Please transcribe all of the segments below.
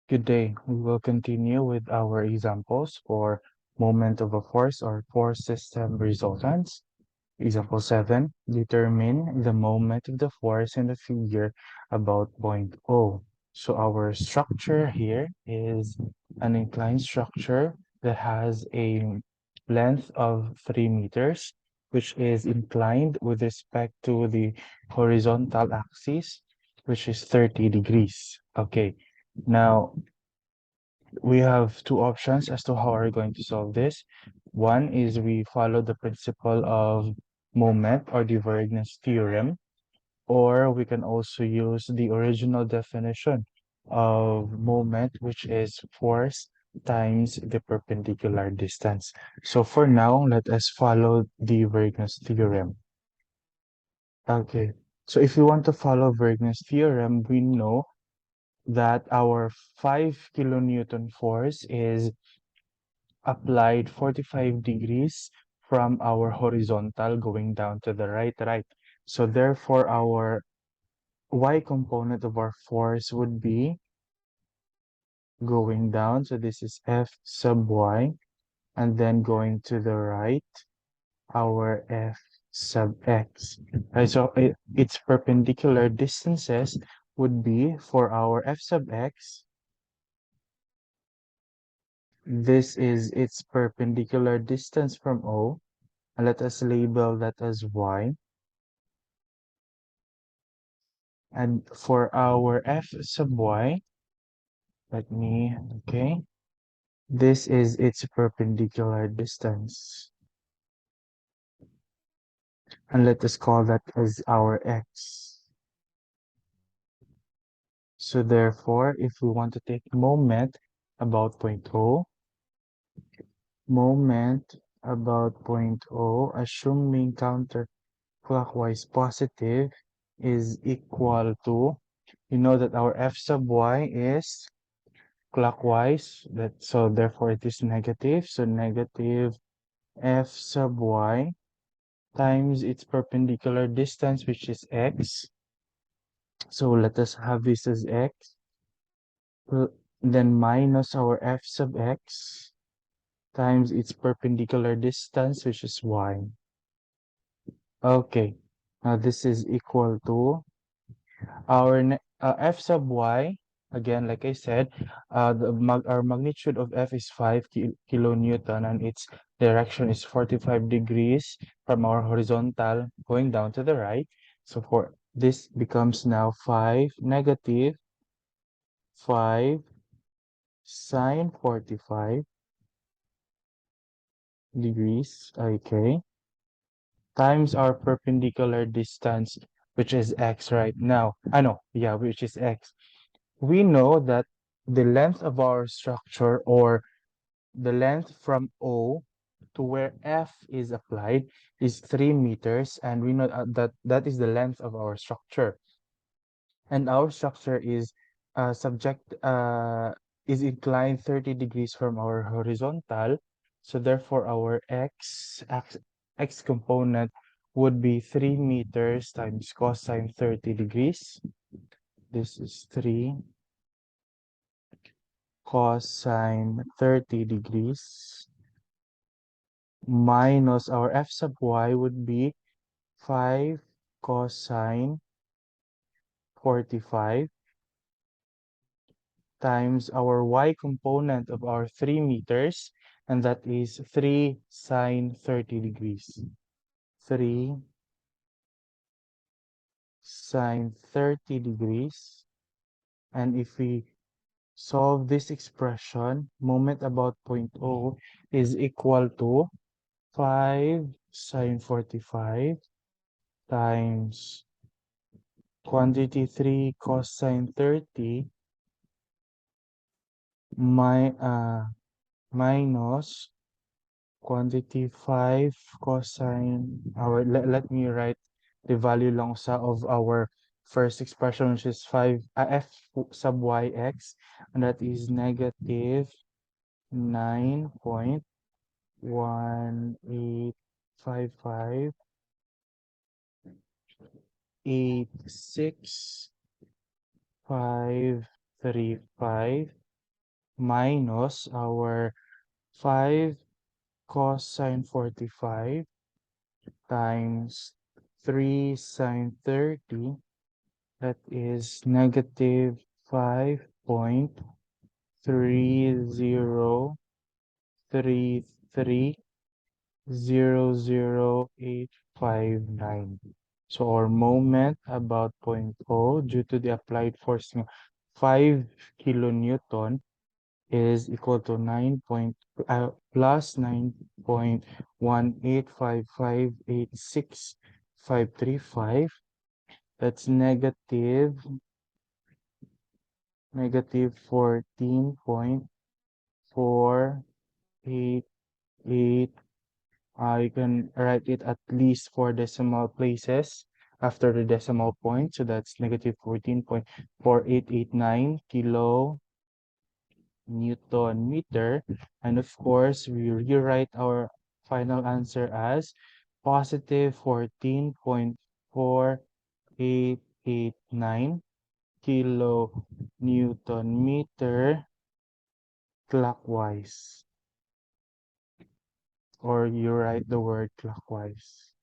Good day. We will continue with our examples for moment of a force or force system resultants. Example 7. Determine the moment of the force in the figure about point O. So our structure here is an inclined structure that has a length of 3 meters, which is inclined with respect to the horizontal axis, which is 30 degrees. Okay. Now, we have two options as to how we're going to solve this. One is we follow the principle of moment or divergence theorem, or we can also use the original definition of moment, which is force times the perpendicular distance. So for now, let us follow the divergence theorem. Okay, so if we want to follow divergence theorem, we know that our 5 kilonewton force is applied 45 degrees from our horizontal going down to the right. So therefore, our y component of our force would be going down. So this is F sub y. And then going to the right, our F sub x. Right, so its perpendicular distances would be for our F sub x. This is its perpendicular distance from O. And let us label that as y. And for our f sub y, okay, this is its perpendicular distance. And let us call that as our x. So therefore, if we want to take moment about point O, moment about point O, assuming counterclockwise positive, is equal to, you know that our f sub y is clockwise, so therefore it is negative. So negative f sub y times its perpendicular distance, which is x. So let us have this as x. Then minus our f sub x times its perpendicular distance, which is y. Okay, now this is equal to our f sub y. Again, like I said, our magnitude of f is 5 kilonewton and its direction is 45 degrees from our horizontal going down to the right. So for this becomes now 5 negative 5 sine 45 degrees, okay, times our perpendicular distance, which is x right now. I know, yeah, which is x. We know that the length of our structure, or the length from O to where F is applied, is 3 meters, and we know that that is the length of our structure. And our structure is is inclined 30 degrees from our horizontal. So therefore, our x component would be 3 meters times cosine 30 degrees. This is 3 cosine 30 degrees minus our f sub y would be 5 cosine 45 times our y component of our 3 meters, and that is 3 sine 30 degrees. 3 sine 30 degrees. And if we solve this expression, moment about point O is equal to 5 sine 45 times quantity 3 cosine 30 minus quantity 5 cosine let me write the value lang sa of our first expression, which is 5 f sub y x, and that is negative 9.185586 535 minus our 5 cosine 45 times 3 sine 30, that is negative 5.303300859. So our moment about point O due to the applied force ng 5 kilonewton is equal to 9 point plus 9.185586535. That's negative 14.488. You can write it at least 4 decimal places after the decimal point. So that's negative 14.4889 kilo Newton meter. And of course, we rewrite our final answer as positive 14.4889 kilo Newton meter clockwise. Or you write the word clockwise.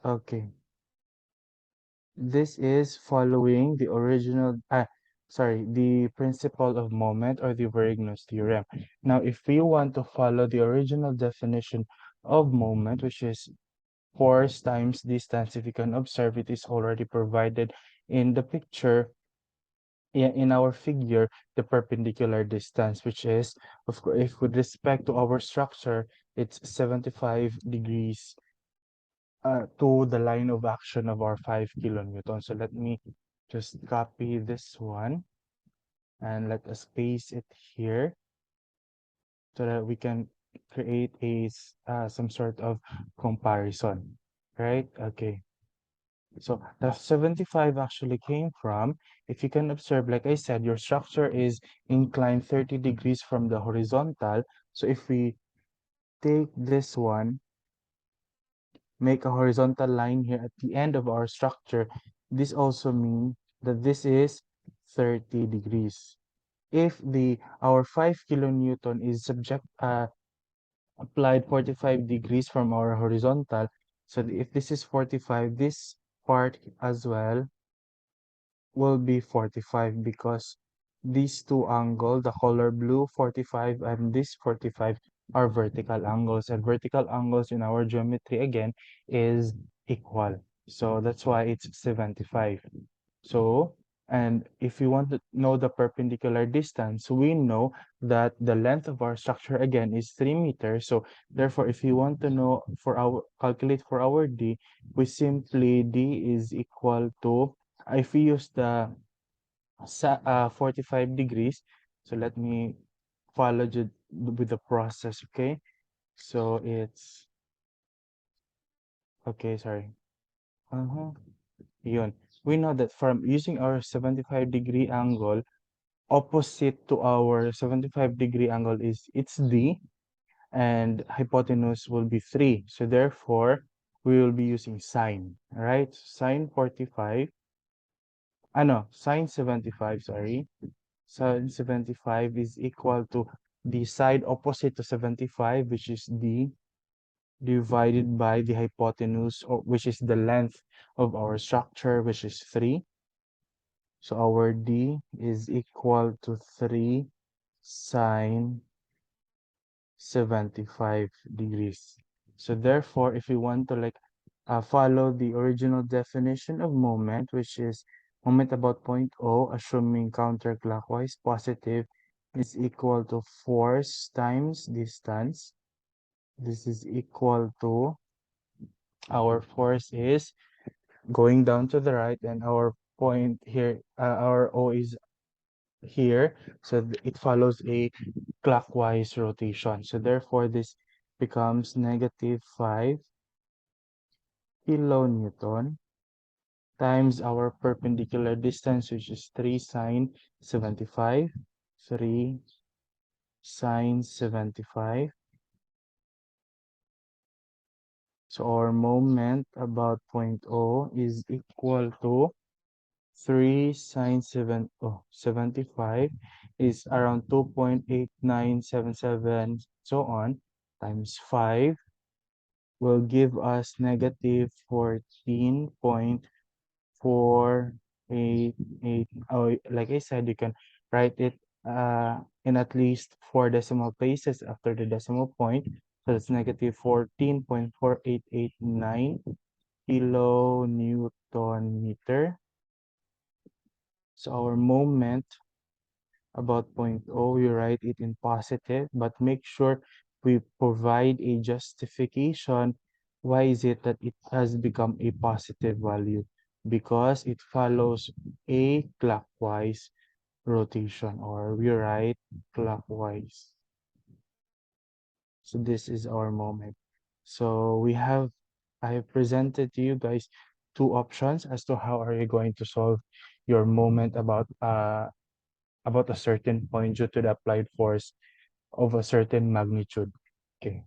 Okay. This is following the the principle of moment or the Verignos theorem. Now, if we want to follow the original definition of moment, which is force times distance, if you can observe, it is already provided in the picture, in our figure, the perpendicular distance, which is, of course, if with respect to our structure, it's 75 degrees to the line of action of our 5 kilonewton. So let me just copy this one and let us paste it here so that we can create some sort of comparison, right? Okay. So the 75 actually came from, if you can observe, like I said, your structure is inclined 30 degrees from the horizontal. So if we take this one, make a horizontal line here at the end of our structure, this also means that this is 30 degrees. If our 5 kilonewton is applied 45 degrees from our horizontal, so if this is 45, this part as well will be 45 because these two angles, the color blue 45 and this 45, are vertical angles, and vertical angles in our geometry again is equal. So that's why it's 75. So, and if you want to know the perpendicular distance, we know that the length of our structure again is 3 meters. So therefore, if you want to know calculate for our D, we simply D is equal to, if we use the 45 degrees, so let me follow with the process, okay? So it's, okay, sorry. Yun. We know that from using our 75-degree angle, opposite to our 75-degree angle is it's D, and hypotenuse will be 3. So therefore, we will be using sine, right? Sine 45, sine 75, sorry. Sine 75 is equal to the side opposite to 75, which is D, divided by the hypotenuse, which is the length of our structure, which is 3. So our D is equal to 3 sine 75 degrees. So therefore, if we want to follow the original definition of moment, which is moment about point O, assuming counterclockwise, positive, is equal to force times distance. This is equal to, our force is going down to the right, and our point here, our O is here. So it follows a clockwise rotation. So therefore, this becomes negative 5 kilonewton times our perpendicular distance, which is 3 sine 75, 3 sine 75. So our moment about point O is equal to 3 sine 75 is around 2.8977 so on times 5 will give us negative 14.488. Oh, like I said, you can write it in at least 4 decimal places after the decimal point. So it's negative 14.4889 kilonewton meter. So our moment about point O, we write it in positive, but make sure we provide a justification. Why is it that it has become a positive value? Because it follows a clockwise rotation, or we write clockwise. So this is our moment. So I have presented to you guys two options as to how are you going to solve your moment about a certain point due to the applied force of a certain magnitude. Okay.